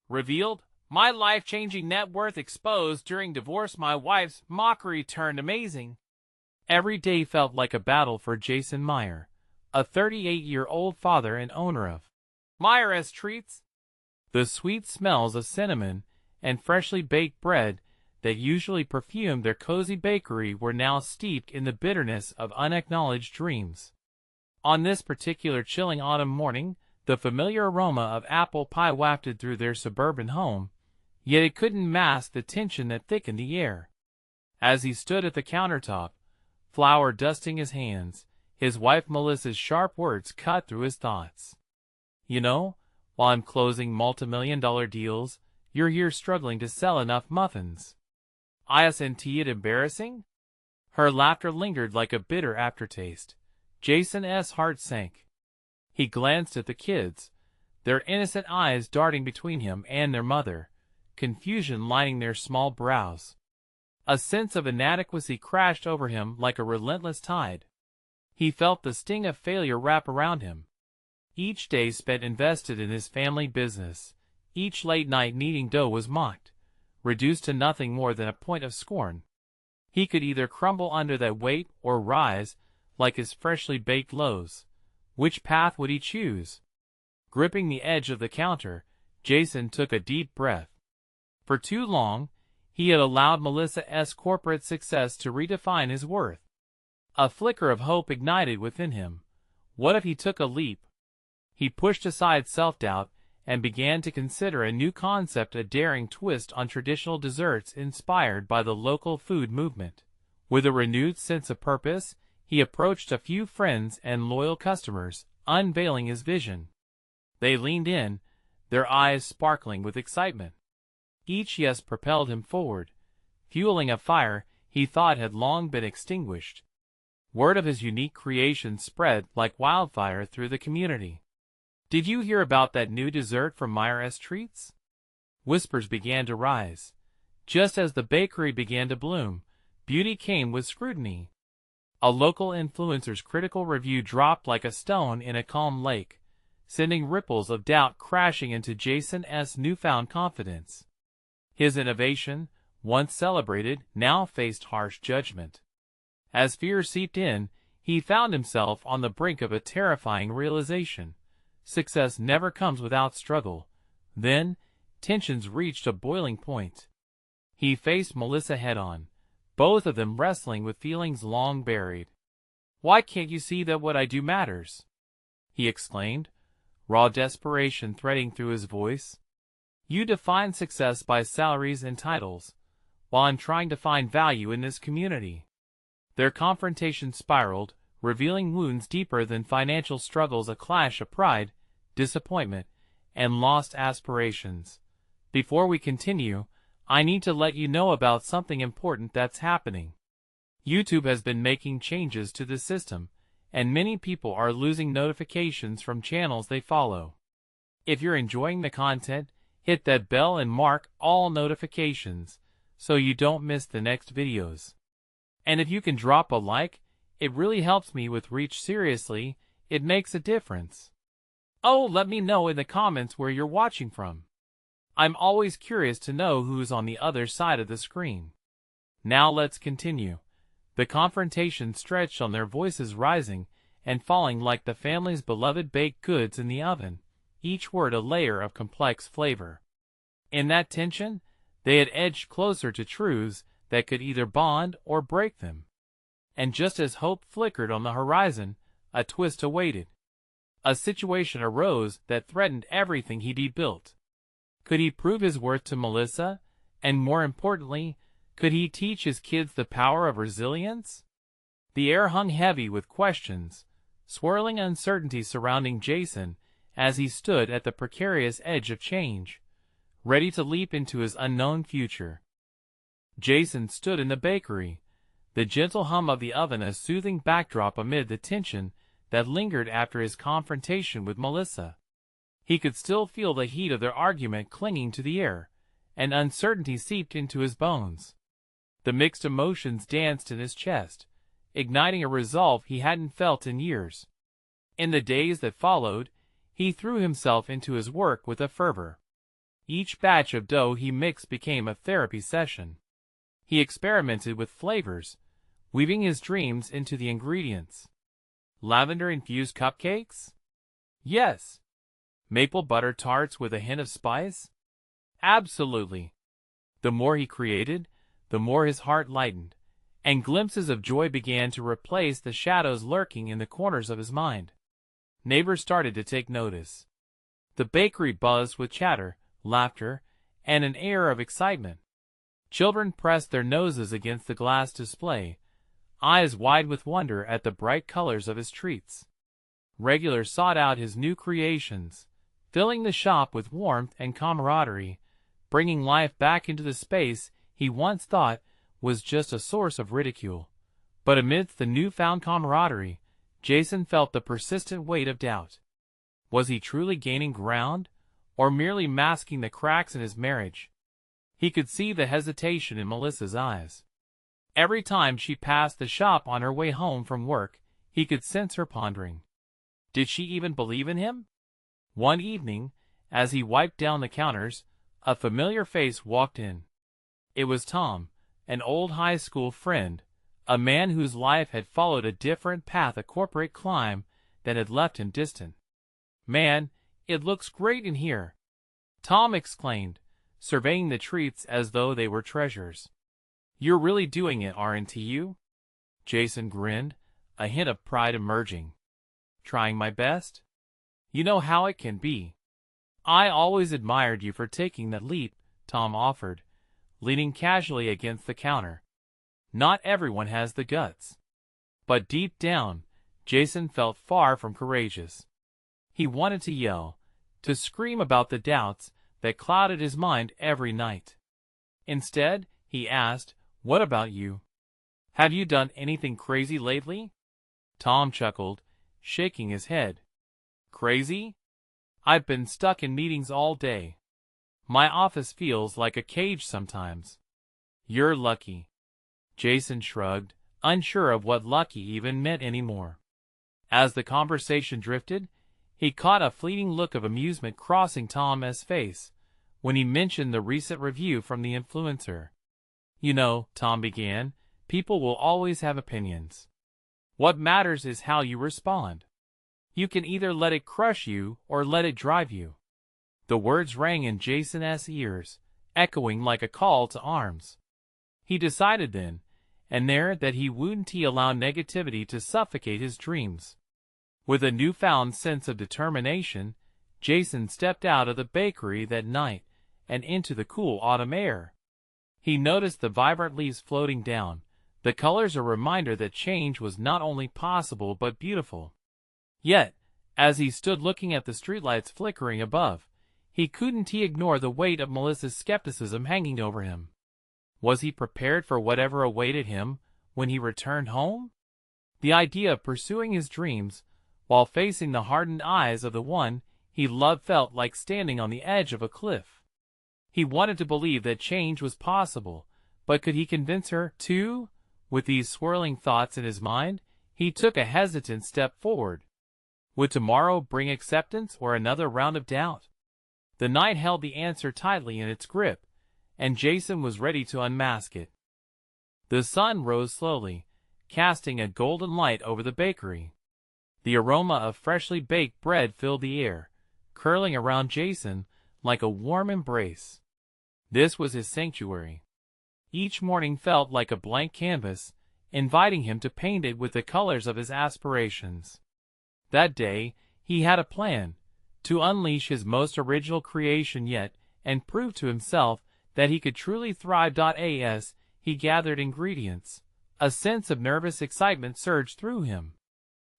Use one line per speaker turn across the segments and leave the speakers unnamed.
Revealed, my life-changing net worth exposed during divorce. My wife's mockery turned amazing. Every day felt like a battle for Jason Meyer, a 38-year-old father and owner of Meyer's Treats. The sweet smells of cinnamon and freshly baked bread that usually perfumed their cozy bakery were now steeped in the bitterness of unacknowledged dreams. On this particular chilling autumn morning, the familiar aroma of apple pie wafted through their suburban home, yet it couldn't mask the tension that thickened the air. As he stood at the countertop, flour dusting his hands, his wife Melissa's sharp words cut through his thoughts. "You know, while I'm closing multi-million-dollar deals, you're here struggling to sell enough muffins. Isn't it embarrassing?" Her laughter lingered like a bitter aftertaste. Jason's heart sank. He glanced at the kids, their innocent eyes darting between him and their mother, confusion lining their small brows. A sense of inadequacy crashed over him like a relentless tide. He felt the sting of failure wrap around him. Each day spent invested in his family business, each late night kneading dough was mocked, reduced to nothing more than a point of scorn. He could either crumble under that weight or rise, like his freshly baked loaves. Which path would he choose? Gripping the edge of the counter, Jason took a deep breath. For too long, he had allowed Melissa's corporate success to redefine his worth. A flicker of hope ignited within him. What if he took a leap? He pushed aside self-doubt and began to consider a new concept, a daring twist on traditional desserts inspired by the local food movement. With a renewed sense of purpose, he approached a few friends and loyal customers, unveiling his vision. They leaned in, their eyes sparkling with excitement. Each yes propelled him forward, fueling a fire he thought had long been extinguished. Word of his unique creation spread like wildfire through the community. "Did you hear about that new dessert from Meyer's Treats?" Whispers began to rise. Just as the bakery began to bloom, beauty came with scrutiny. A local influencer's critical review dropped like a stone in a calm lake, sending ripples of doubt crashing into Jason's newfound confidence. His innovation, once celebrated, now faced harsh judgment. As fear seeped in, he found himself on the brink of a terrifying realization. Success never comes without struggle. Then, tensions reached a boiling point. He faced Melissa head-on, both of them wrestling with feelings long buried. "Why can't you see that what I do matters?" he exclaimed, raw desperation threading through his voice. "You define success by salaries and titles, while I'm trying to find value in this community." Their confrontation spiraled, revealing wounds deeper than financial struggles, a clash of pride, disappointment, and lost aspirations. Before we continue, I need to let you know about something important that's happening. YouTube has been making changes to the system, and many people are losing notifications from channels they follow. If you're enjoying the content, hit that bell and mark all notifications so you don't miss the next videos. And if you can drop a like, it really helps me with reach. Seriously, it makes a difference. Oh, let me know in the comments where you're watching from. I'm always curious to know who's on the other side of the screen. Now let's continue. The confrontation stretched on, their voices rising and falling like the family's beloved baked goods in the oven, each word a layer of complex flavor. In that tension, they had edged closer to truths that could either bond or break them. And just as hope flickered on the horizon, a twist awaited. A situation arose that threatened everything he'd built. Could he prove his worth to Melissa? And more importantly, could he teach his kids the power of resilience? The air hung heavy with questions, swirling uncertainty surrounding Jason as he stood at the precarious edge of change, ready to leap into his unknown future. Jason stood in the bakery, the gentle hum of the oven a soothing backdrop amid the tension that lingered after his confrontation with Melissa. He could still feel the heat of their argument clinging to the air, and uncertainty seeped into his bones. The mixed emotions danced in his chest, igniting a resolve he hadn't felt in years. In the days that followed, he threw himself into his work with a fervor. Each batch of dough he mixed became a therapy session. He experimented with flavors, weaving his dreams into the ingredients. Lavender-infused cupcakes? Yes. Maple butter tarts with a hint of spice? Absolutely. The more he created, the more his heart lightened, and glimpses of joy began to replace the shadows lurking in the corners of his mind. Neighbors started to take notice. The bakery buzzed with chatter, laughter, and an air of excitement. Children pressed their noses against the glass display, eyes wide with wonder at the bright colors of his treats. Regulars sought out his new creations, filling the shop with warmth and camaraderie, bringing life back into the space he once thought was just a source of ridicule. But amidst the newfound camaraderie, Jason felt the persistent weight of doubt. Was he truly gaining ground, or merely masking the cracks in his marriage? He could see the hesitation in Melissa's eyes. Every time she passed the shop on her way home from work, he could sense her pondering. Did she even believe in him? One evening, as he wiped down the counters, a familiar face walked in. It was Tom, an old high school friend, a man whose life had followed a different path, a corporate climb that had left him distant. "Man, it looks great in here," Tom exclaimed, surveying the treats as though they were treasures. "You're really doing it, aren't you?" Jason grinned, a hint of pride emerging. "Trying my best? You know how it can be." "I always admired you for taking that leap," Tom offered, leaning casually against the counter. "Not everyone has the guts." But deep down, Jason felt far from courageous. He wanted to yell, to scream about the doubts that clouded his mind every night. Instead, he asked, "What about you? Have you done anything crazy lately?" Tom chuckled, shaking his head. "Crazy? I've been stuck in meetings all day. My office feels like a cage sometimes." "You're lucky." Jason shrugged, unsure of what lucky even meant anymore. As the conversation drifted, he caught a fleeting look of amusement crossing Tom's face when he mentioned the recent review from the influencer. "You know," Tom began, "people will always have opinions. What matters is how you respond. You can either let it crush you or let it drive you." The words rang in Jason's ears, echoing like a call to arms. He decided then and there that he wouldn't allow negativity to suffocate his dreams. With a newfound sense of determination, Jason stepped out of the bakery that night and into the cool autumn air. He noticed the vibrant leaves floating down, the colors a reminder that change was not only possible but beautiful. Yet, as he stood looking at the streetlights flickering above, he couldn't ignore the weight of Melissa's skepticism hanging over him. Was he prepared for whatever awaited him when he returned home? The idea of pursuing his dreams while facing the hardened eyes of the one he loved felt like standing on the edge of a cliff. He wanted to believe that change was possible, but could he convince her, too? With these swirling thoughts in his mind, he took a hesitant step forward. Would tomorrow bring acceptance or another round of doubt? The night held the answer tightly in its grip, and Jason was ready to unmask it. The sun rose slowly, casting a golden light over the bakery. The aroma of freshly baked bread filled the air, curling around Jason like a warm embrace. This was his sanctuary. Each morning felt like a blank canvas, inviting him to paint it with the colors of his aspirations. That day, he had a plan, to unleash his most original creation yet and prove to himself that he could truly thrive. As he gathered ingredients, a sense of nervous excitement surged through him.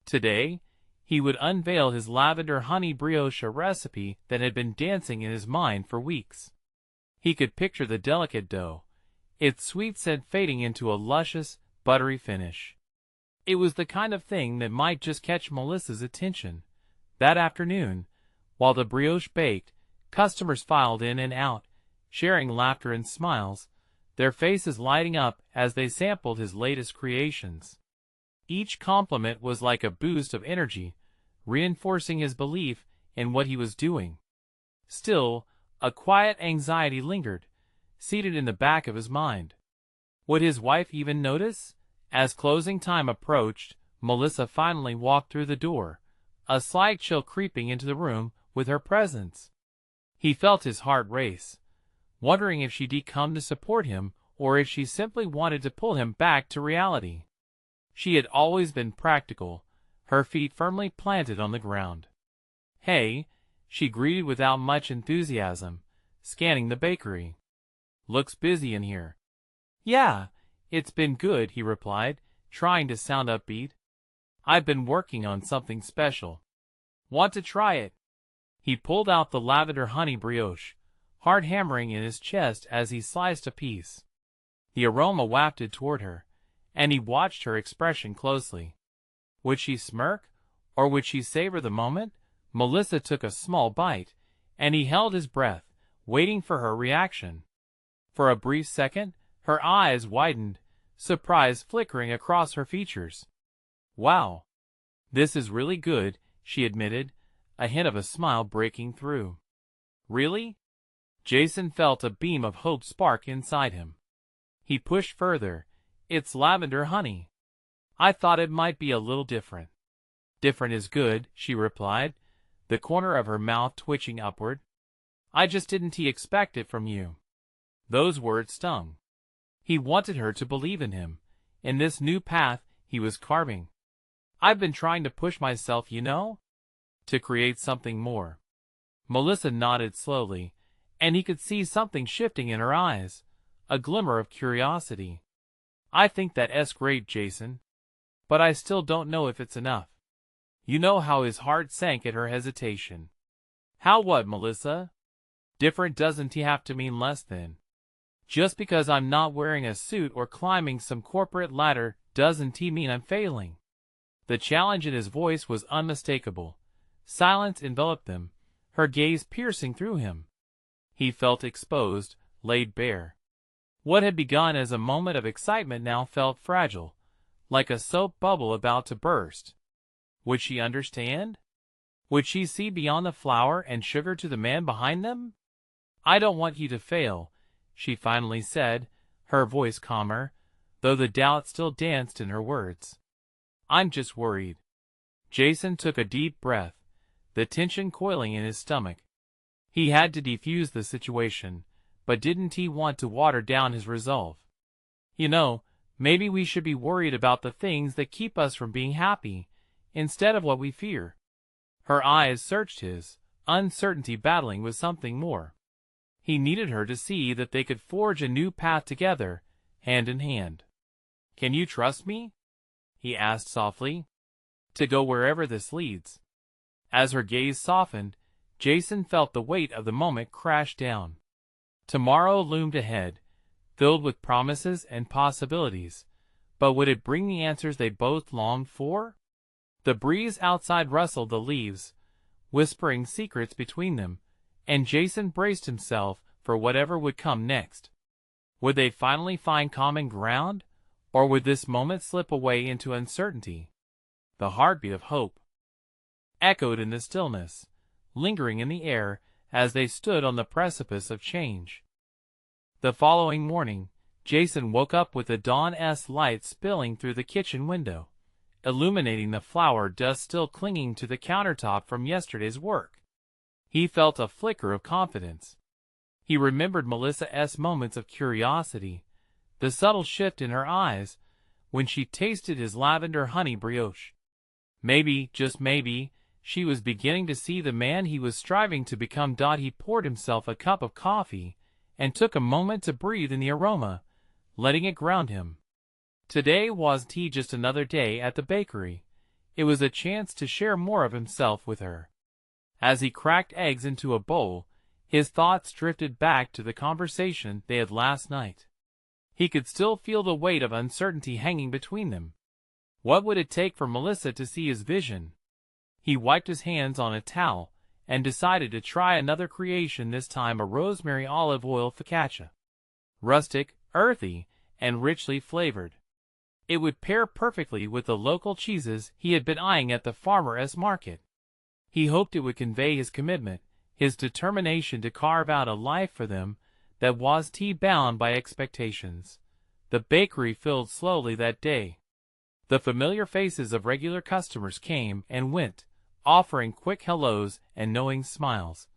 Today, he would unveil his lavender honey brioche, a recipe that had been dancing in his mind for weeks. He could picture the delicate dough, its sweet scent fading into a luscious, buttery finish. It was the kind of thing that might just catch Melissa's attention. That afternoon, while the brioche baked, customers filed in and out, sharing laughter and smiles, their faces lighting up as they sampled his latest creations. Each compliment was like a boost of energy, reinforcing his belief in what he was doing. Still, A quiet anxiety lingered, seated in the back of his mind. Would his wife even notice? As closing time approached, Melissa finally walked through the door, a slight chill creeping into the room with her presence. He felt his heart race, wondering if she'd come to support him or if she simply wanted to pull him back to reality. She had always been practical, her feet firmly planted on the ground. "Hey," she greeted without much enthusiasm, scanning the bakery. "Looks busy in here." "Yeah, it's been good," he replied, trying to sound upbeat. "I've been working on something special. Want to try it?" He pulled out the lavender honey brioche, heart hammering in his chest as he sliced a piece. The aroma wafted toward her, and he watched her expression closely. Would she smirk, or would she savor the moment? Melissa took a small bite, and he held his breath, waiting for her reaction. For a brief second, her eyes widened, surprise flickering across her features. "Wow, this is really good," she admitted, a hint of a smile breaking through. "Really?" Jason felt a beam of hope spark inside him. He pushed further. "It's lavender honey. I thought it might be a little different." "Different is good," she replied, the corner of her mouth twitching upward. "I just didn't expect it from you." Those words stung. He wanted her to believe in him, in this new path he was carving. "I've been trying to push myself, to create something more." Melissa nodded slowly, and he could see something shifting in her eyes, a glimmer of curiosity. "I think that's great, Jason. But I still don't know if it's enough." You know how his heart sank at her hesitation. "How what, Melissa? Different doesn't have to mean less than. Just because I'm not wearing a suit or climbing some corporate ladder doesn't mean I'm failing." The challenge in his voice was unmistakable. Silence enveloped them, her gaze piercing through him. He felt exposed, laid bare. What had begun as a moment of excitement now felt fragile, like a soap bubble about to burst. Would she understand? Would she see beyond the flour and sugar to the man behind them? "I don't want you to fail," she finally said, her voice calmer, though the doubt still danced in her words. "I'm just worried." Jason took a deep breath, the tension coiling in his stomach. He had to defuse the situation, but didn't he want to water down his resolve? Maybe we should be worried about the things that keep us from being happy, instead of what we fear." Her eyes searched his, uncertainty battling with something more. He needed her to see that they could forge a new path together, hand in hand. "Can you trust me?" he asked softly. "To go wherever this leads." As her gaze softened, Jason felt the weight of the moment crash down. Tomorrow loomed ahead, filled with promises and possibilities, but would it bring the answers they both longed for? The breeze outside rustled the leaves, whispering secrets between them, and Jason braced himself for whatever would come next. Would they finally find common ground, or would this moment slip away into uncertainty? The heartbeat of hope echoed in the stillness, lingering in the air as they stood on the precipice of change. The following morning, Jason woke up with the dawn's light spilling through the kitchen window, illuminating the flour dust still clinging to the countertop from yesterday's work. He felt a flicker of confidence. He remembered Melissa's moments of curiosity, the subtle shift in her eyes when she tasted his lavender honey brioche. Maybe, just maybe, she was beginning to see the man he was striving to become. He poured himself a cup of coffee and took a moment to breathe in the aroma, letting it ground him. Today wasn't just another day at the bakery. It was a chance to share more of himself with her. As he cracked eggs into a bowl, his thoughts drifted back to the conversation they had last night. He could still feel the weight of uncertainty hanging between them. What would it take for Melissa to see his vision? He wiped his hands on a towel and decided to try another creation, this time a rosemary olive oil focaccia. Rustic, earthy, and richly flavored. It would pair perfectly with the local cheeses he had been eyeing at the farmer's market. He hoped it would convey his commitment, his determination to carve out a life for them that was bound by expectations. The bakery filled slowly that day. The familiar faces of regular customers came and went, offering quick hellos and knowing smiles.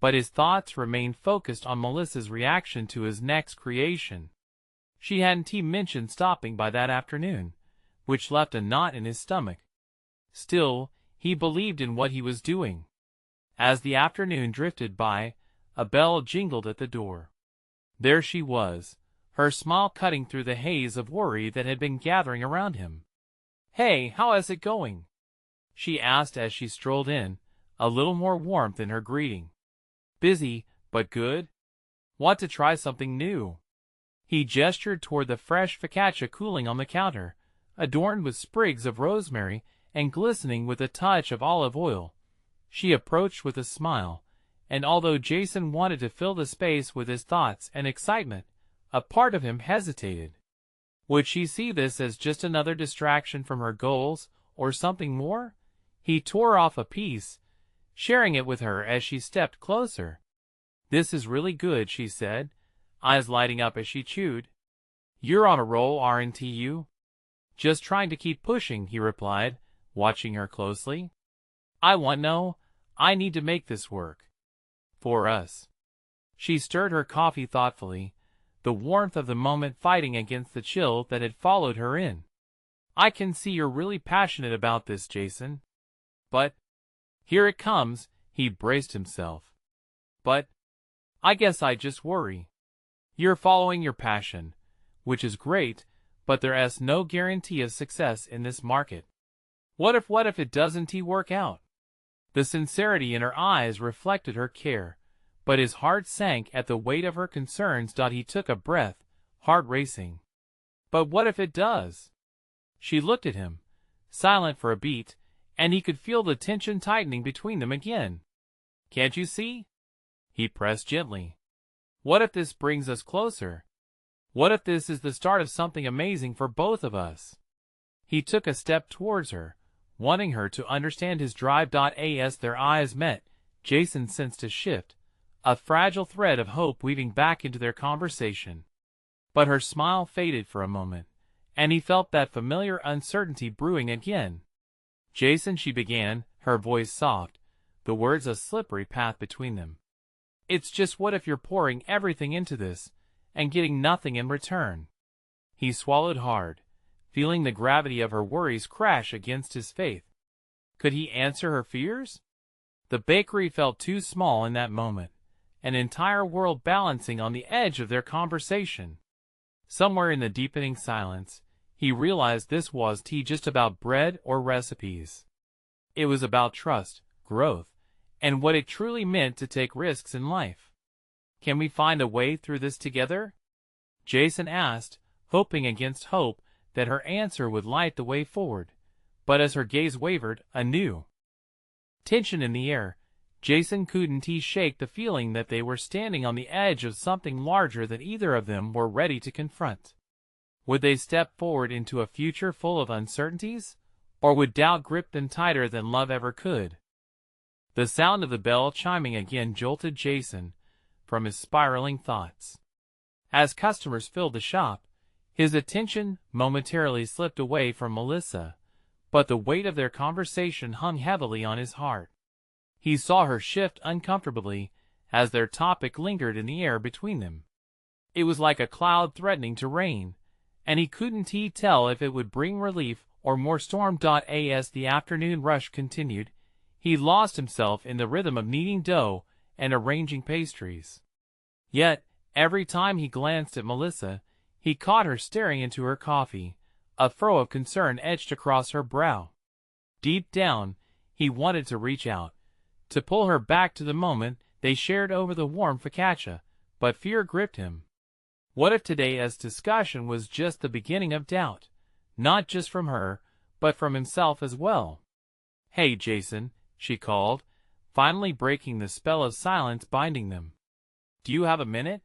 But his thoughts remained focused on Melissa's reaction to his next creation. She hadn't mentioned stopping by that afternoon, which left a knot in his stomach. Still, he believed in what he was doing. As the afternoon drifted by, a bell jingled at the door. There she was, her smile cutting through the haze of worry that had been gathering around him. "Hey, how is it going?" she asked as she strolled in, a little more warmth in her greeting. "Busy, but good. Want to try something new?" He gestured toward the fresh focaccia cooling on the counter, adorned with sprigs of rosemary and glistening with a touch of olive oil. She approached with a smile, and although Jason wanted to fill the space with his thoughts and excitement, a part of him hesitated. Would she see this as just another distraction from her goals, or something more? He tore off a piece, sharing it with her as she stepped closer. "This is really good," she said, eyes lighting up as she chewed. "You're on a roll, aren't you?" "Just trying to keep pushing," he replied, watching her closely. I need to make this work. For us." She stirred her coffee thoughtfully, the warmth of the moment fighting against the chill that had followed her in. "I can see you're really passionate about this, Jason. But here it comes," he braced himself. "But I guess I just worry. You're following your passion, which is great, but there's no guarantee of success in this market. What if it doesn't work out?" The sincerity in her eyes reflected her care, but his heart sank at the weight of her concerns. He took a breath, heart racing. "But what if it does?" She looked at him, silent for a beat, and he could feel the tension tightening between them again. "Can't you see?" he pressed gently. "What if this brings us closer? What if this is the start of something amazing for both of us?" He took a step towards her, wanting her to understand his drive. As their eyes met, Jason sensed a shift, a fragile thread of hope weaving back into their conversation. But her smile faded for a moment, and he felt that familiar uncertainty brewing again. "Jason," she began, her voice soft, the words a slippery path between them. "It's just what if you're pouring everything into this, and getting nothing in return?" He swallowed hard, feeling the gravity of her worries crash against his faith. Could he answer her fears? The bakery felt too small in that moment, an entire world balancing on the edge of their conversation. Somewhere in the deepening silence, he realized this wasn't just about bread or recipes. It was about trust, growth, and what it truly meant to take risks in life. "Can we find a way through this together?" Jason asked, hoping against hope that her answer would light the way forward. But as her gaze wavered, a new tension in the air, Jason couldn't shake the feeling that they were standing on the edge of something larger than either of them were ready to confront. Would they step forward into a future full of uncertainties, or would doubt grip them tighter than love ever could? The sound of the bell chiming again jolted Jason from his spiraling thoughts. As customers filled the shop, his attention momentarily slipped away from Melissa, but the weight of their conversation hung heavily on his heart. He saw her shift uncomfortably as their topic lingered in the air between them. It was like a cloud threatening to rain, and he couldn't tell if it would bring relief or more storm. As the afternoon rush continued, he lost himself in the rhythm of kneading dough and arranging pastries. Yet, every time he glanced at Melissa, he caught her staring into her coffee, a furrow of concern etched across her brow. Deep down, he wanted to reach out, to pull her back to the moment they shared over the warm focaccia, but fear gripped him. What if today's discussion was just the beginning of doubt, not just from her, but from himself as well? "Hey, Jason," she called, finally breaking the spell of silence binding them. "Do you have a minute?"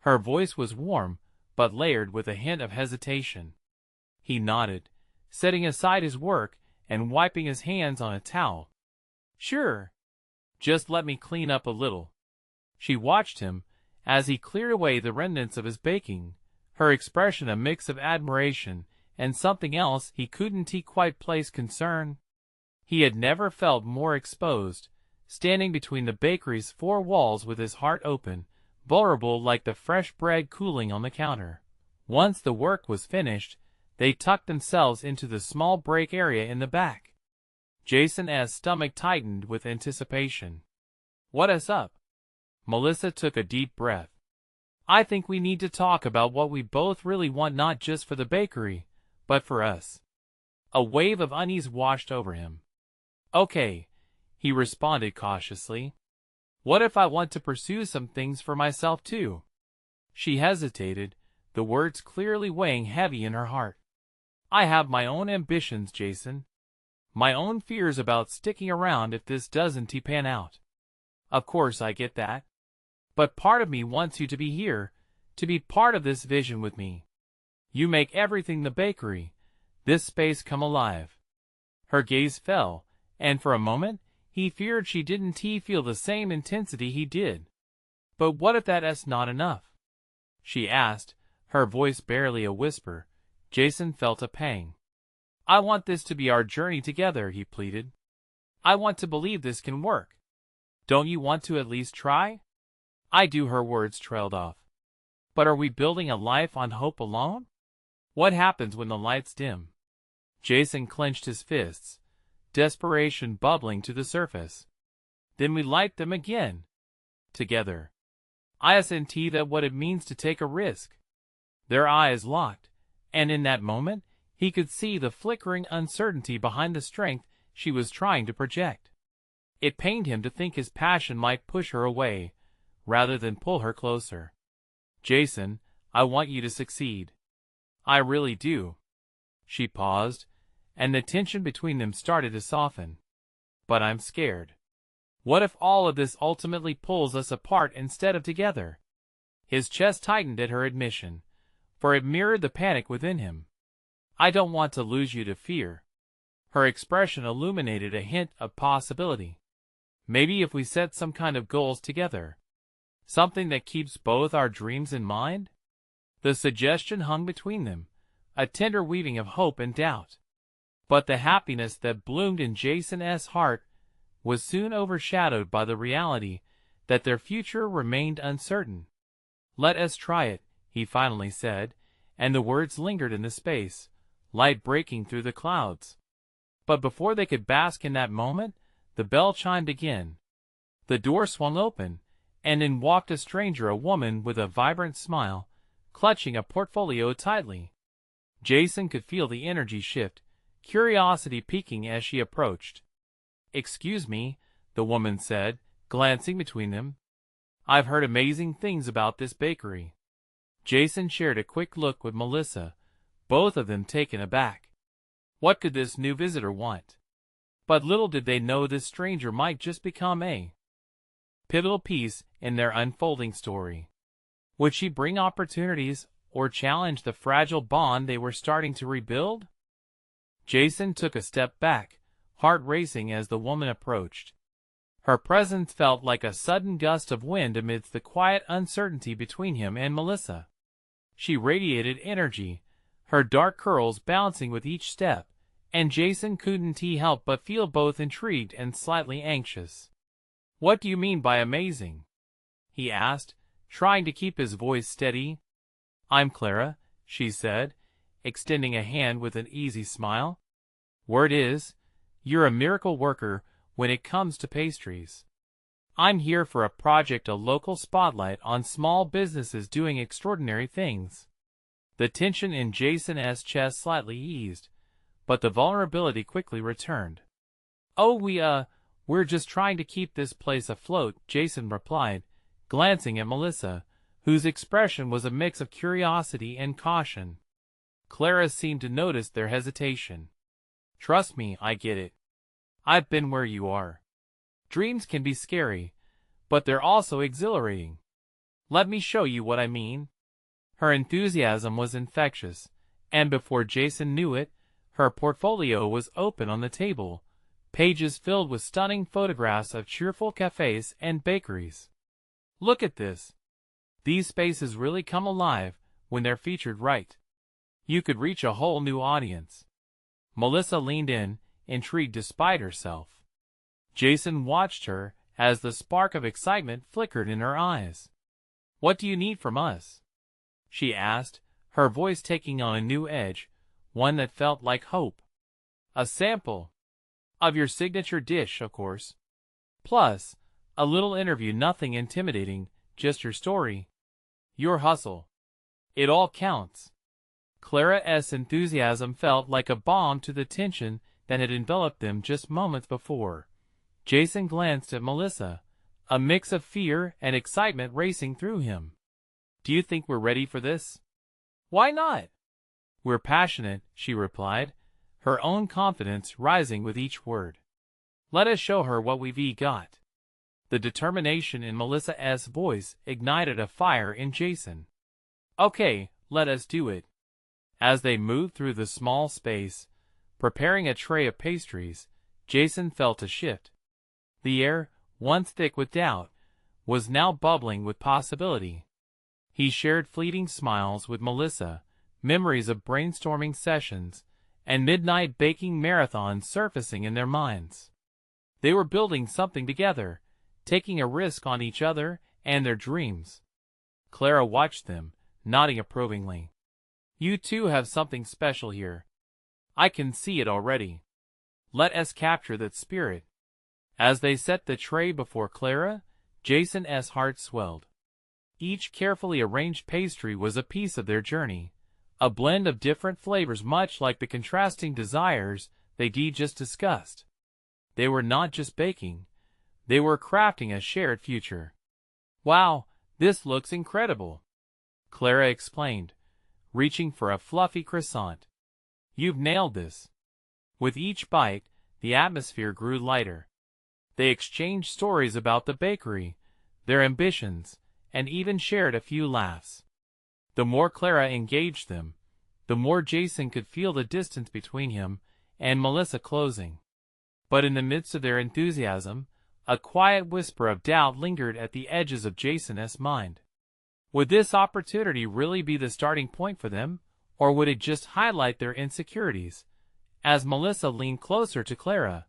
Her voice was warm, but layered with a hint of hesitation. He nodded, setting aside his work and wiping his hands on a towel. "Sure. Just let me clean up a little. She watched him as he cleared away the remnants of his baking, her expression a mix of admiration and something else he couldn't quite place, concern. He had never felt more exposed, standing between the bakery's four walls with his heart open, vulnerable like the fresh bread cooling on the counter. Once the work was finished, they tucked themselves into the small break area in the back. Jason's stomach tightened with anticipation. "What's up?" Melissa took a deep breath. "I think we need to talk about what we both really want, not just for the bakery, but for us." A wave of unease washed over him. "Okay," he responded cautiously. "What if I want to pursue some things for myself too?" She hesitated, the words clearly weighing heavy in her heart. "I have my own ambitions, Jason. My own fears about sticking around if this doesn't pan out. Of course I get that. But part of me wants you to be here, to be part of this vision with me. You make everything the bakery, this space, come alive." Her gaze fell, and for a moment, he feared she didn't feel the same intensity he did. "But what if that's not enough?" she asked, her voice barely a whisper. Jason felt a pang. "I want this to be our journey together," he pleaded. "I want to believe this can work. Don't you want to at least try?" "I do," her words trailed off. "But are we building a life on hope alone? What happens when the lights dim?" Jason clenched his fists, desperation bubbling to the surface. "Then we light them again. Together. Isn't that what it means to take a risk?" Their eyes locked, and in that moment, he could see the flickering uncertainty behind the strength she was trying to project. It pained him to think his passion might push her away, rather than pull her closer. "Jason, I want you to succeed. I really do." She paused, and the tension between them started to soften. "But I'm scared. What if all of this ultimately pulls us apart instead of together?" His chest tightened at her admission, for it mirrored the panic within him. "I don't want to lose you to fear." Her expression illuminated a hint of possibility. "Maybe if we set some kind of goals together. Something that keeps both our dreams in mind?" The suggestion hung between them, a tender weaving of hope and doubt. But the happiness that bloomed in Jason's heart was soon overshadowed by the reality that their future remained uncertain. "Let us try it," he finally said, and the words lingered in the space, light breaking through the clouds. But before they could bask in that moment, the bell chimed again. The door swung open, and in walked a stranger, a woman with a vibrant smile, clutching a portfolio tightly. Jason could feel the energy shift, curiosity peaking as she approached. "Excuse me," the woman said, glancing between them. "I've heard amazing things about this bakery." Jason shared a quick look with Melissa, both of them taken aback. What could this new visitor want? But little did they know this stranger might just become a pivotal piece in their unfolding story. Would she bring opportunities or challenge the fragile bond they were starting to rebuild? Jason took a step back, heart racing as the woman approached. Her presence felt like a sudden gust of wind amidst the quiet uncertainty between him and Melissa. She radiated energy, her dark curls bouncing with each step, and Jason couldn't help but feel both intrigued and slightly anxious. "What do you mean by amazing?" he asked, trying to keep his voice steady. "I'm Clara," she said, extending a hand with an easy smile. "Word is, you're a miracle worker when it comes to pastries. I'm here for a project, a local spotlight on small businesses doing extraordinary things." The tension in Jason's chest slightly eased, but the vulnerability quickly returned. "Oh, we're just trying to keep this place afloat," Jason replied, glancing at Melissa, whose expression was a mix of curiosity and caution. Clara seemed to notice their hesitation. "Trust me, I get it. I've been where you are. Dreams can be scary, but they're also exhilarating. Let me show you what I mean." Her enthusiasm was infectious, and before Jason knew it, her portfolio was open on the table, pages filled with stunning photographs of cheerful cafes and bakeries. Look at this. These spaces really come alive when they're featured right. You could reach a whole new audience. Melissa leaned in, intrigued despite herself. Jason watched her as the spark of excitement flickered in her eyes. "What do you need from us?" she asked, her voice taking on a new edge, one that felt like hope. "A sample of your signature dish, of course. Plus, a little interview, nothing intimidating, just your story. Your hustle. It all counts." Clara's enthusiasm felt like a balm to the tension that had enveloped them just moments before. Jason glanced at Melissa, a mix of fear and excitement racing through him. "Do you think we're ready for this?" "Why not?" "We're passionate," she replied, her own confidence rising with each word. "Let us show her what we've got." The determination in Melissa's voice ignited a fire in Jason. "Okay, let us do it." As they moved through the small space, preparing a tray of pastries, Jason felt a shift. The air, once thick with doubt, was now bubbling with possibility. He shared fleeting smiles with Melissa, memories of brainstorming sessions, and midnight baking marathons surfacing in their minds. They were building something together, taking a risk on each other and their dreams. Clara watched them, nodding approvingly. "You two have something special here. I can see it already. Let us capture that spirit." As they set the tray before Clara, Jason's heart swelled. Each carefully arranged pastry was a piece of their journey, a blend of different flavors much like the contrasting desires they just discussed. They were not just baking, they were crafting a shared future. "Wow, this looks incredible," Clara explained, reaching for a fluffy croissant. "You've nailed this." With each bite, the atmosphere grew lighter. They exchanged stories about the bakery, their ambitions, and even shared a few laughs. The more Clara engaged them, the more Jason could feel the distance between him and Melissa closing. But in the midst of their enthusiasm, a quiet whisper of doubt lingered at the edges of Jason's mind. Would this opportunity really be the starting point for them, or would it just highlight their insecurities? As Melissa leaned closer to Clara,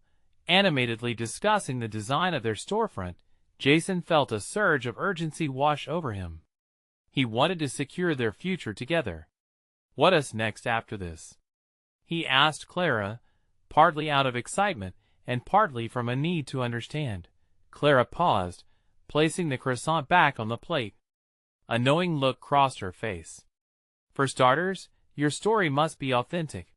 animatedly discussing the design of their storefront, Jason felt a surge of urgency wash over him. He wanted to secure their future together. "What's next after this?" he asked Clara, partly out of excitement and partly from a need to understand. Clara paused, placing the croissant back on the plate. A knowing look crossed her face. "For starters, your story must be authentic.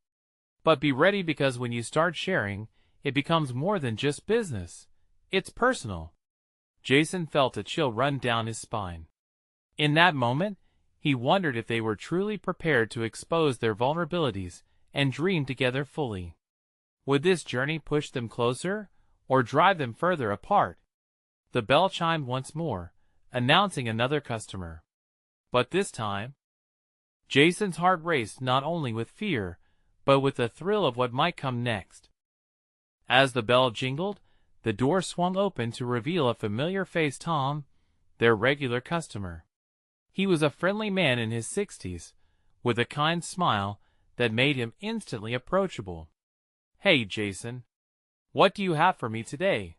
But be ready, because when you start sharing, it becomes more than just business. It's personal." Jason felt a chill run down his spine. In that moment, he wondered if they were truly prepared to expose their vulnerabilities and dream together fully. Would this journey push them closer, or drive them further apart? The bell chimed once more, announcing another customer. But this time, Jason's heart raced not only with fear, but with the thrill of what might come next. As the bell jingled, the door swung open to reveal a familiar face, Tom, their regular customer. He was a friendly man in his 60s, with a kind smile that made him instantly approachable. "Hey, Jason. What do you have for me today?"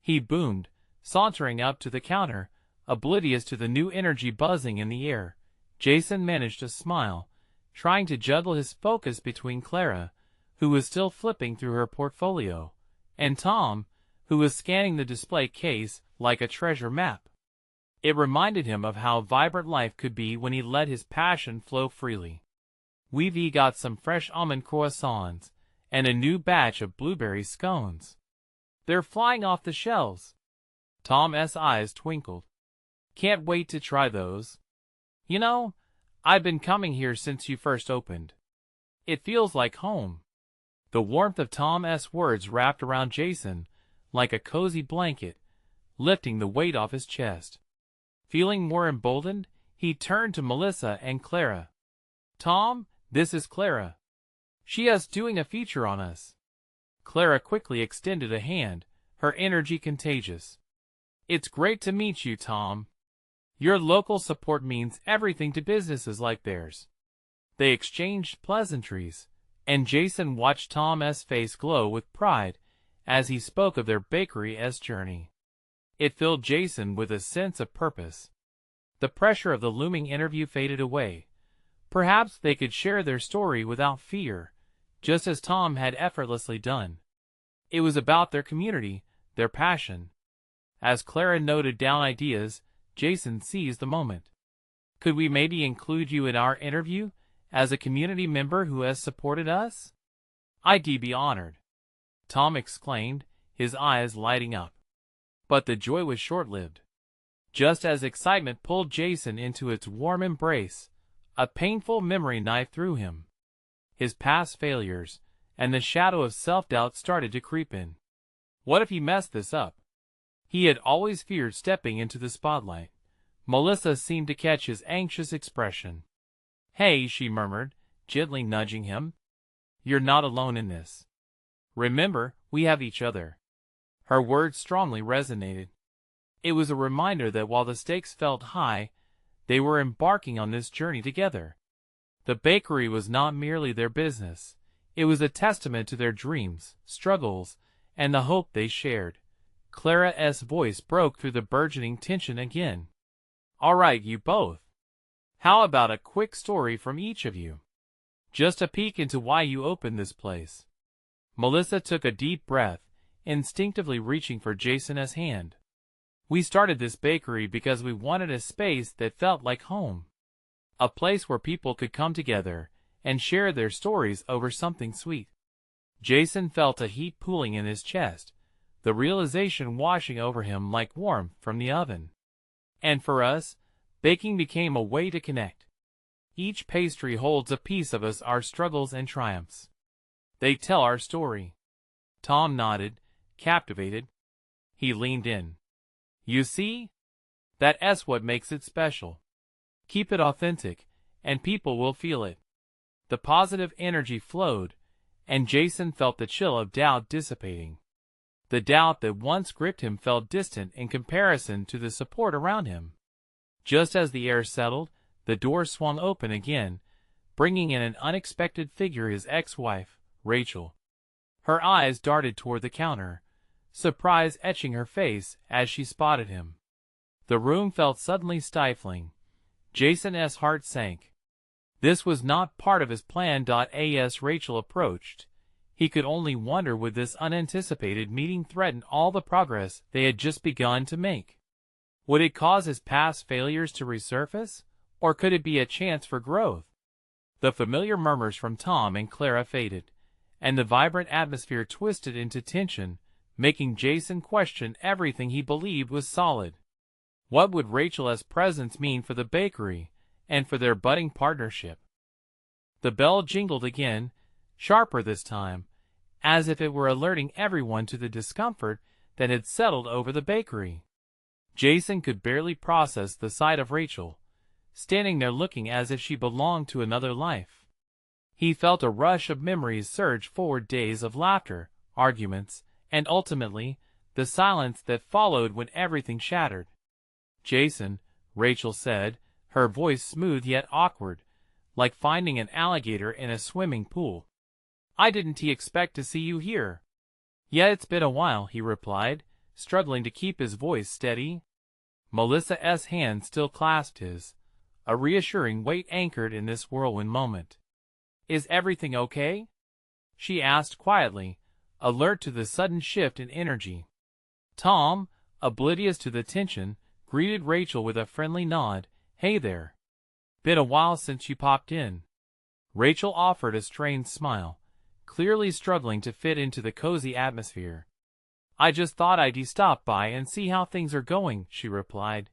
he boomed, sauntering up to the counter, oblivious to the new energy buzzing in the air. Jason managed a smile, trying to juggle his focus between Clara, who was still flipping through her portfolio, and Tom, who was scanning the display case like a treasure map. It reminded him of how vibrant life could be when he let his passion flow freely. "We've got some fresh almond croissants, and a new batch of blueberry scones. They're flying off the shelves." Tom's eyes twinkled. "Can't wait to try those. You know, I've been coming here since you first opened. It feels like home." The warmth of Tom's words wrapped around Jason like a cozy blanket, lifting the weight off his chest. Feeling more emboldened, he turned to Melissa and Clara. "Tom, this is Clara. She is doing a feature on us." Clara quickly extended a hand, her energy contagious. "It's great to meet you, Tom. Your local support means everything to businesses like theirs." They exchanged pleasantries, and Jason watched Tom's face glow with pride as he spoke of their bakery's journey. It filled Jason with a sense of purpose. The pressure of the looming interview faded away. Perhaps they could share their story without fear, just as Tom had effortlessly done. It was about their community, their passion. As Clara noted down ideas, Jason seized the moment. "Could we maybe include you in our interview, as a community member who has supported us?" "I'd be honored," Tom exclaimed, his eyes lighting up. But the joy was short-lived. Just as excitement pulled Jason into its warm embrace, a painful memory knifed through him. His past failures, and the shadow of self-doubt started to creep in. What if he messed this up? He had always feared stepping into the spotlight. Melissa seemed to catch his anxious expression. "Hey," she murmured, gently nudging him. "You're not alone in this. Remember, we have each other." Her words strongly resonated. It was a reminder that while the stakes felt high, they were embarking on this journey together. The bakery was not merely their business. It was a testament to their dreams, struggles, and the hope they shared. Clara's voice broke through the burgeoning tension again. "All right, you both. How about a quick story from each of you? Just a peek into why you opened this place." Melissa took a deep breath, instinctively reaching for Jason's hand. "We started this bakery because we wanted a space that felt like home. A place where people could come together and share their stories over something sweet." Jason felt a heat pooling in his chest, the realization washing over him like warmth from the oven. "And for us, baking became a way to connect. Each pastry holds a piece of us, our struggles and triumphs. They tell our story." Tom nodded, captivated. He leaned in. "You see? That's what makes it special. Keep it authentic, and people will feel it." The positive energy flowed, and Jason felt the chill of doubt dissipating. The doubt that once gripped him felt distant in comparison to the support around him. Just as the air settled, the door swung open again, bringing in an unexpected figure, his ex-wife, Rachel. Her eyes darted toward the counter, surprise etching her face as she spotted him. The room felt suddenly stifling. Jason's heart sank. This was not part of his plan. As Rachel approached, he could only wonder, would this unanticipated meeting threaten all the progress they had just begun to make? Would it cause his past failures to resurface, or could it be a chance for growth? The familiar murmurs from Tom and Clara faded, and the vibrant atmosphere twisted into tension, making Jason question everything he believed was solid. What would Rachel's presence mean for the bakery, and for their budding partnership? The bell jingled again, sharper this time, as if it were alerting everyone to the discomfort that had settled over the bakery. Jason could barely process the sight of Rachel, standing there looking as if she belonged to another life. He felt a rush of memories surge forward, days of laughter, arguments, and ultimately, the silence that followed when everything shattered. "Jason," Rachel said, her voice smooth yet awkward, like finding an alligator in a swimming pool. "I didn't expect to see you here." "Yeah, it's been a while," he replied, struggling to keep his voice steady. Melissa's hand still clasped his, a reassuring weight anchored in this whirlwind moment. "Is everything okay?" she asked quietly, alert to the sudden shift in energy. Tom, oblivious to the tension, greeted Rachel with a friendly nod. "Hey there. Been a while since you popped in." Rachel offered a strained smile, clearly struggling to fit into the cozy atmosphere. "I just thought I'd stop by and see how things are going," she replied.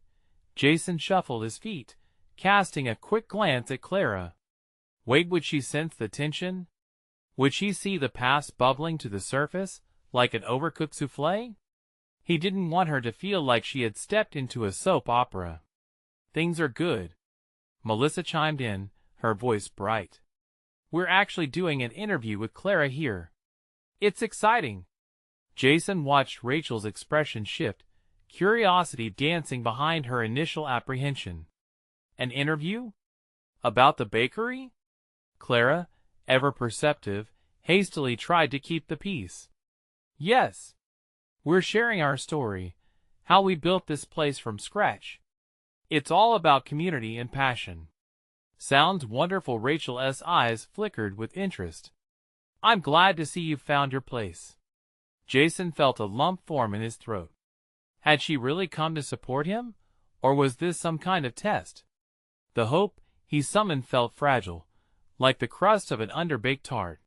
Jason shuffled his feet, casting a quick glance at Clara. Wait, would she sense the tension? Would she see the past bubbling to the surface, like an overcooked souffle? He didn't want her to feel like she had stepped into a soap opera. "Things are good," Melissa chimed in, her voice bright. "We're actually doing an interview with Clara here." It's exciting. Jason watched Rachel's expression shift, curiosity dancing behind her initial apprehension. An interview? About the bakery? Clara, ever perceptive, hastily tried to keep the peace. Yes. We're sharing our story, how we built this place from scratch. It's all about community and passion. Sounds wonderful. Rachel's eyes flickered with interest. I'm glad to see you've found your place. Jason felt a lump form in his throat. Had she really come to support him, or was this some kind of test? The hope he summoned felt fragile, like the crust of an underbaked tart.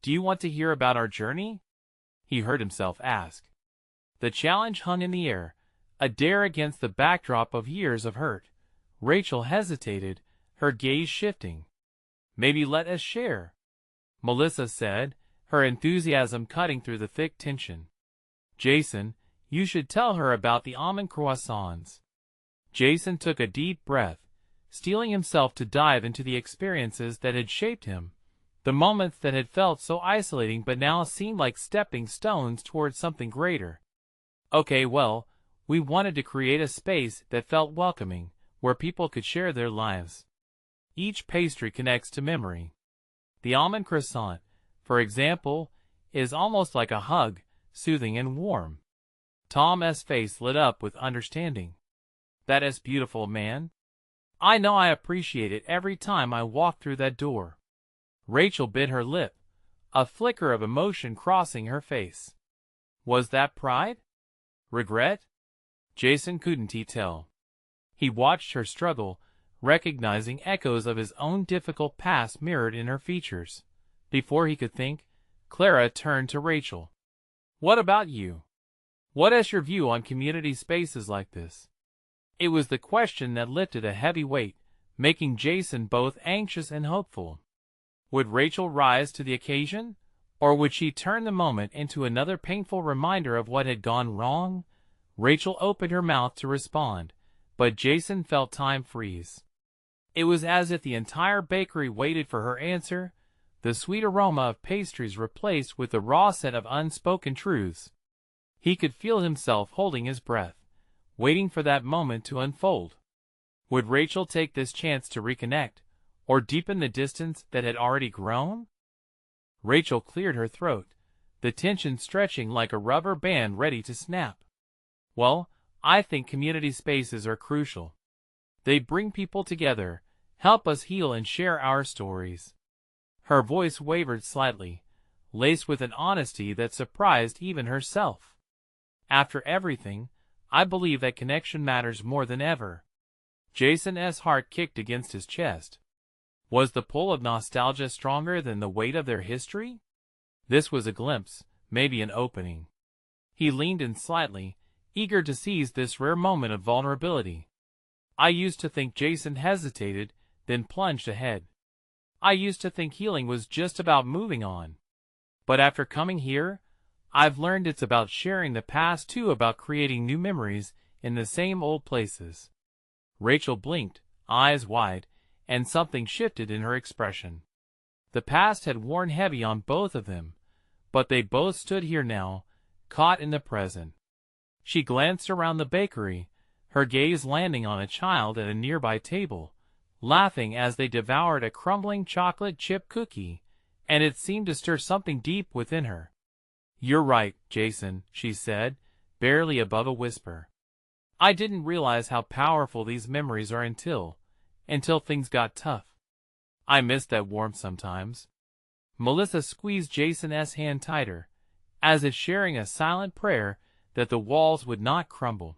Do you want to hear about our journey? He heard himself ask. The challenge hung in the air, a dare against the backdrop of years of hurt. Rachel hesitated, her gaze shifting. Maybe let us share, Melissa said, her enthusiasm cutting through the thick tension. Jason, you should tell her about the almond croissants. Jason took a deep breath, steeling himself to dive into the experiences that had shaped him, the moments that had felt so isolating but now seemed like stepping stones towards something greater. Okay, well, we wanted to create a space that felt welcoming, where people could share their lives. Each pastry connects to memory. The almond croissant, for example, is almost like a hug, soothing and warm. Tom's face lit up with understanding. That is beautiful, man. I know I appreciate it every time I walk through that door. Rachel bit her lip, a flicker of emotion crossing her face. Was that pride? Regret? Jason couldn't tell. He watched her struggle, recognizing echoes of his own difficult past mirrored in her features. Before he could think, Clara turned to Rachel. What about you? What is your view on community spaces like this? It was the question that lifted a heavy weight, making Jason both anxious and hopeful. Would Rachel rise to the occasion, or would she turn the moment into another painful reminder of what had gone wrong? Rachel opened her mouth to respond, but Jason felt time freeze. It was as if the entire bakery waited for her answer, the sweet aroma of pastries replaced with the raw scent of unspoken truths. He could feel himself holding his breath, waiting for that moment to unfold. Would Rachel take this chance to reconnect, or deepen the distance that had already grown? Rachel cleared her throat, the tension stretching like a rubber band ready to snap. Well, I think community spaces are crucial. They bring people together, help us heal and share our stories. Her voice wavered slightly, laced with an honesty that surprised even herself. After everything, I believe that connection matters more than ever. Jason's heart kicked against his chest. Was the pull of nostalgia stronger than the weight of their history? This was a glimpse, maybe an opening. He leaned in slightly, eager to seize this rare moment of vulnerability. I used to think Jason hesitated, then plunged ahead. I used to think healing was just about moving on. But after coming here, I've learned it's about sharing the past too, about creating new memories in the same old places. Rachel blinked, eyes wide, and something shifted in her expression. The past had worn heavy on both of them, but they both stood here now, caught in the present. She glanced around the bakery, her gaze landing on a child at a nearby table, laughing as they devoured a crumbling chocolate chip cookie, and it seemed to stir something deep within her. You're right, Jason, she said, barely above a whisper. I didn't realize how powerful these memories are until things got tough. I miss that warmth sometimes. Melissa squeezed Jason's hand tighter, as if sharing a silent prayer that the walls would not crumble.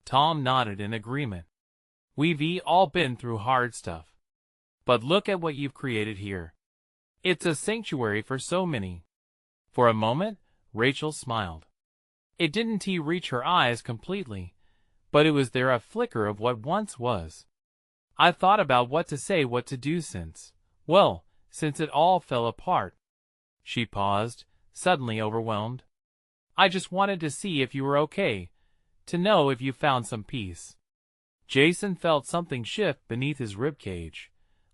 Tom nodded in agreement. We've all been through hard stuff. But look at what you've created here. It's a sanctuary for so many. For a moment, Rachel smiled. It didn't reach her eyes completely, but it was there, a flicker of what once was. I've thought about what to say, what to do since it all fell apart. She paused, suddenly overwhelmed. I just wanted to see if you were okay, to know if you found some peace. Jason felt something shift beneath his ribcage,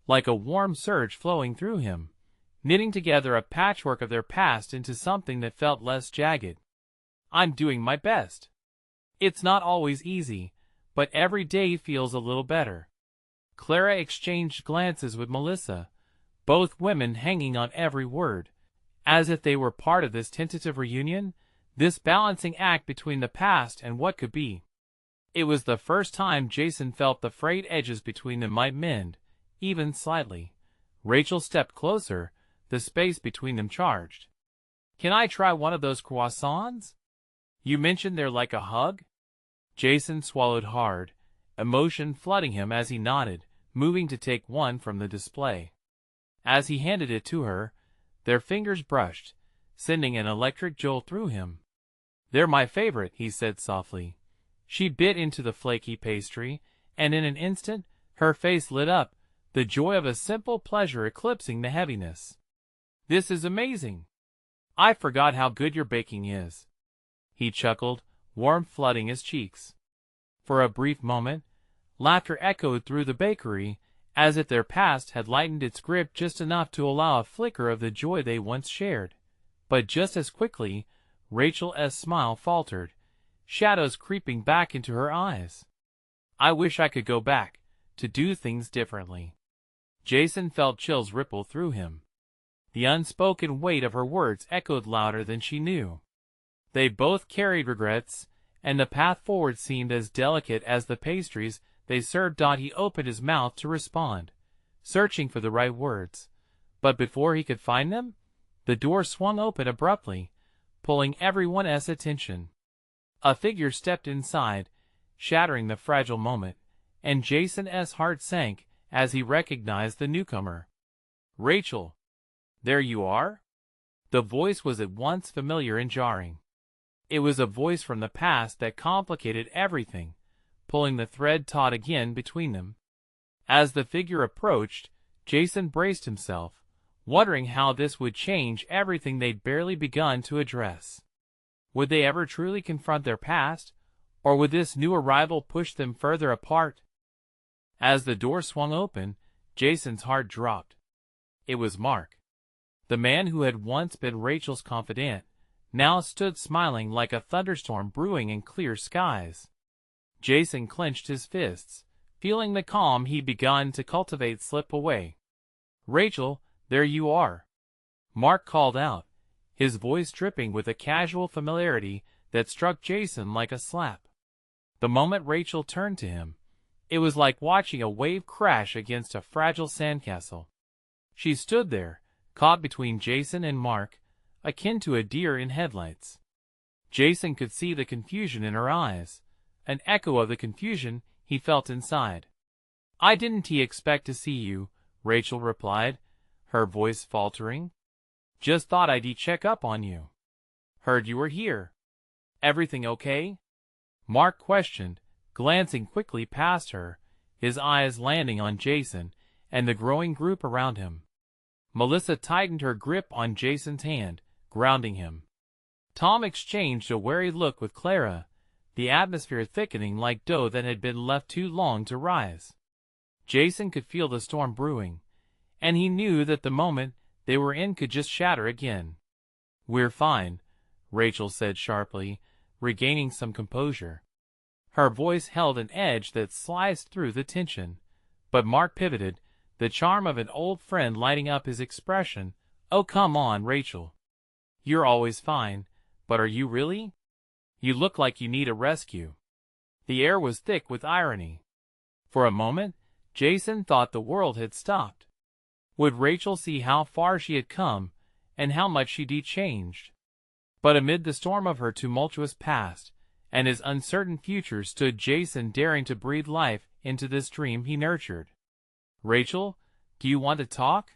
like a warm surge flowing through him, knitting together a patchwork of their past into something that felt less jagged. I'm doing my best. It's not always easy, but every day feels a little better. Clara exchanged glances with Melissa, both women hanging on every word, as if they were part of this tentative reunion, this balancing act between the past and what could be. It was the first time Jason felt the frayed edges between them might mend, even slightly. Rachel stepped closer, the space between them charged. Can I try one of those croissants? You mentioned they're like a hug? Jason swallowed hard, emotion flooding him as he nodded, moving to take one from the display. As he handed it to her, their fingers brushed, sending an electric jolt through him. They're my favorite, he said softly. She bit into the flaky pastry, and in an instant, her face lit up, the joy of a simple pleasure eclipsing the heaviness. This is amazing. I forgot how good your baking is. He chuckled, warmth flooding his cheeks. For a brief moment, laughter echoed through the bakery, as if their past had lightened its grip just enough to allow a flicker of the joy they once shared. But just as quickly, Rachel's smile faltered, shadows creeping back into her eyes. I wish I could go back, to do things differently. Jason felt chills ripple through him. The unspoken weight of her words echoed louder than she knew. They both carried regrets, and the path forward seemed as delicate as the pastries they served. He opened his mouth to respond, searching for the right words. But before he could find them, the door swung open abruptly, pulling everyone's attention. A figure stepped inside, shattering the fragile moment, and Jason's heart sank as he recognized the newcomer. Rachel! There you are? The voice was at once familiar and jarring. It was a voice from the past that complicated everything, pulling the thread taut again between them. As the figure approached, Jason braced himself, wondering how this would change everything they'd barely begun to address. Would they ever truly confront their past, or would this new arrival push them further apart? As the door swung open, Jason's heart dropped. It was Mark. The man who had once been Rachel's confidant, now stood smiling like a thunderstorm brewing in clear skies. Jason clenched his fists, feeling the calm he'd begun to cultivate slip away. Rachel, there you are. Mark called out, his voice dripping with a casual familiarity that struck Jason like a slap. The moment Rachel turned to him, it was like watching a wave crash against a fragile sandcastle. She stood there, caught between Jason and Mark, akin to a deer in headlights. Jason could see the confusion in her eyes, an echo of the confusion he felt inside. I didn't expect to see you, Rachel replied, her voice faltering. Just thought I'd check up on you. Heard you were here. Everything okay? Mark questioned, glancing quickly past her, his eyes landing on Jason and the growing group around him. Melissa tightened her grip on Jason's hand, grounding him. Tom exchanged a wary look with Clara, the atmosphere thickening like dough that had been left too long to rise. Jason could feel the storm brewing, and he knew that the moment they were in could just shatter again. We're fine, Rachel said sharply, regaining some composure. Her voice held an edge that sliced through the tension, but Mark pivoted, the charm of an old friend lighting up his expression. Oh, come on, Rachel. You're always fine, but are you really? You look like you need a rescue. The air was thick with irony. For a moment, Jason thought the world had stopped. Would Rachel see how far she had come, and how much she'd changed? But amid the storm of her tumultuous past, and his uncertain future stood Jason daring to breathe life into this dream he nurtured. Rachel, do you want to talk?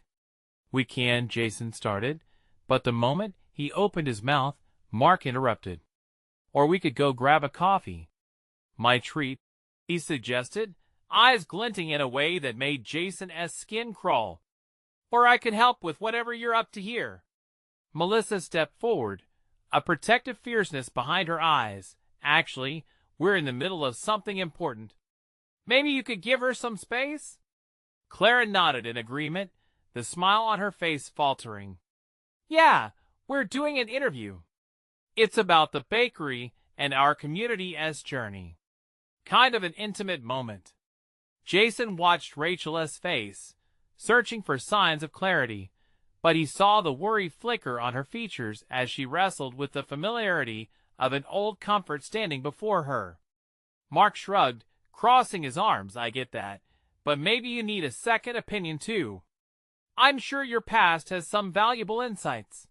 We can, Jason started, but the moment he opened his mouth, Mark interrupted. Or we could go grab a coffee. My treat, he suggested, eyes glinting in a way that made Jason's skin crawl. Or I could help with whatever you're up to here. Melissa stepped forward, a protective fierceness behind her eyes. Actually, we're in the middle of something important. Maybe you could give her some space? Clara nodded in agreement, the smile on her face faltering. Yeah, we're doing an interview. It's about the bakery and our community as journey. Kind of an intimate moment. Jason watched Rachel's face, searching for signs of clarity, but he saw the worry flicker on her features as she wrestled with the familiarity of an old comfort standing before her. Mark shrugged, crossing his arms. I get that, but maybe you need a second opinion too. I'm sure your past has some valuable insights.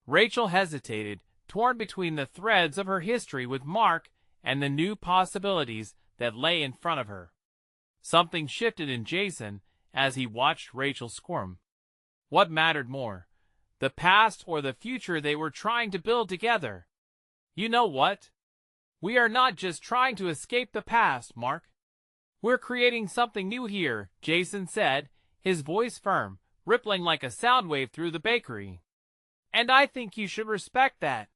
Rachel hesitated, torn between the threads of her history with Mark and the new possibilities that lay in front of her. Something shifted in Jason as he watched Rachel squirm. What mattered more, the past or the future they were trying to build together? You know what? We are not just trying to escape the past, Mark. We're creating something new here, Jason said, his voice firm, rippling like a sound wave through the bakery. And I think you should respect that.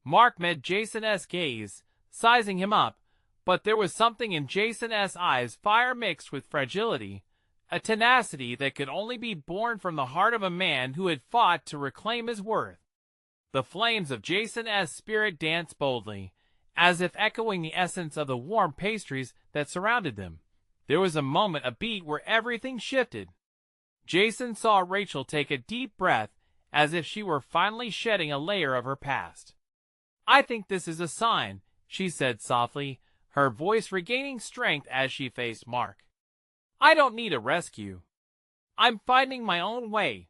Mark met Jason's gaze, sizing him up, but there was something in Jason's eyes, fire mixed with fragility, a tenacity that could only be born from the heart of a man who had fought to reclaim his worth. The flames of Jason's spirit danced boldly, as if echoing the essence of the warm pastries that surrounded them. There was a moment, a beat, where everything shifted. Jason saw Rachel take a deep breath, as if she were finally shedding a layer of her past. I think this is a sign, she said softly, her voice regaining strength as she faced Mark. I don't need a rescue. I'm finding my own way.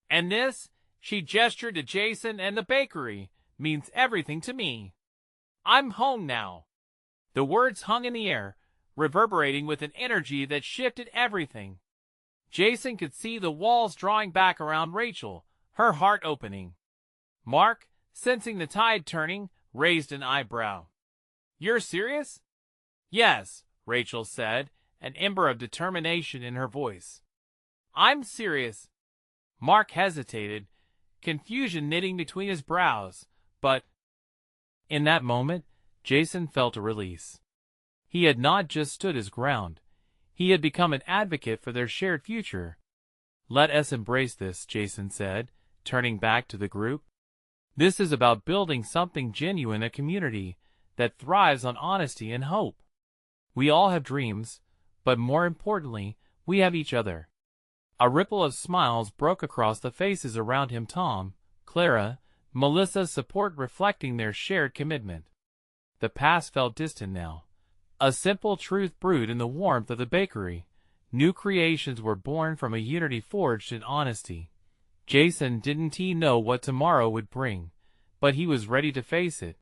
And this, she gestured to Jason and the bakery, means everything to me. I'm home now. The words hung in the air, reverberating with an energy that shifted everything. Jason could see the walls drawing back around Rachel, her heart opening. Mark, sensing the tide turning, raised an eyebrow. You're serious? Yes, Rachel said, an ember of determination in her voice. I'm serious. Mark hesitated, confusion knitting between his brows, but in that moment, Jason felt a release. He had not just stood his ground. He had become an advocate for their shared future. Let us embrace this, Jason said, turning back to the group. This is about building something genuine, a community that thrives on honesty and hope. We all have dreams, but more importantly, we have each other. A ripple of smiles broke across the faces around him. Tom, Clara, Melissa's support reflecting their shared commitment. The past felt distant now. A simple truth brewed in the warmth of the bakery. New creations were born from a unity forged in honesty. Jason didn't know what tomorrow would bring, but he was ready to face it.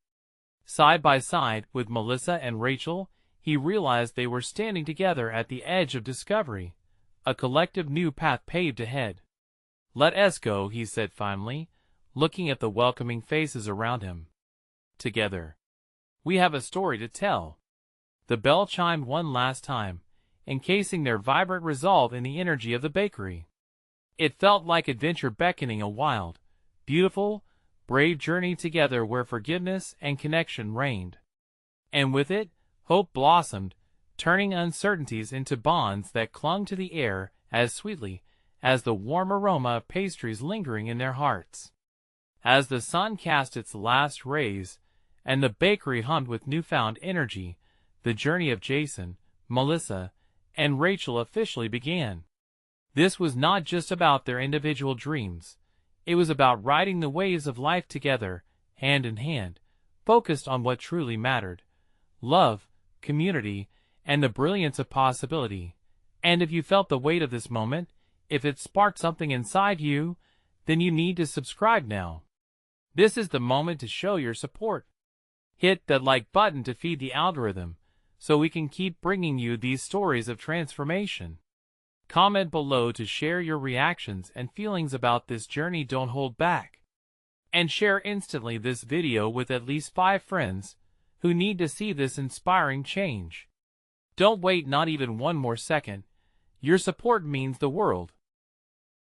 Side by side with Melissa and Rachel, he realized they were standing together at the edge of discovery, a collective new path paved ahead. Let us go, he said finally, looking at the welcoming faces around him. Together, we have a story to tell. The bell chimed one last time, encasing their vibrant resolve in the energy of the bakery. It felt like adventure beckoning, a wild, beautiful, brave journey together where forgiveness and connection reigned. And with it, hope blossomed, turning uncertainties into bonds that clung to the air as sweetly as the warm aroma of pastries lingering in their hearts. As the sun cast its last rays, and the bakery hummed with newfound energy, the journey of Jason, Melissa, and Rachel officially began. This was not just about their individual dreams. It was about riding the waves of life together, hand in hand, focused on what truly mattered: love, community, and the brilliance of possibility. And if you felt the weight of this moment, if it sparked something inside you, then you need to subscribe now. This is the moment to show your support. Hit that like button to feed the algorithm, so we can keep bringing you these stories of transformation. Comment below to share your reactions and feelings about this journey. Don't hold back. And share instantly this video with at least 5 friends who need to see this inspiring change. Don't wait not even one more second. Your support means the world.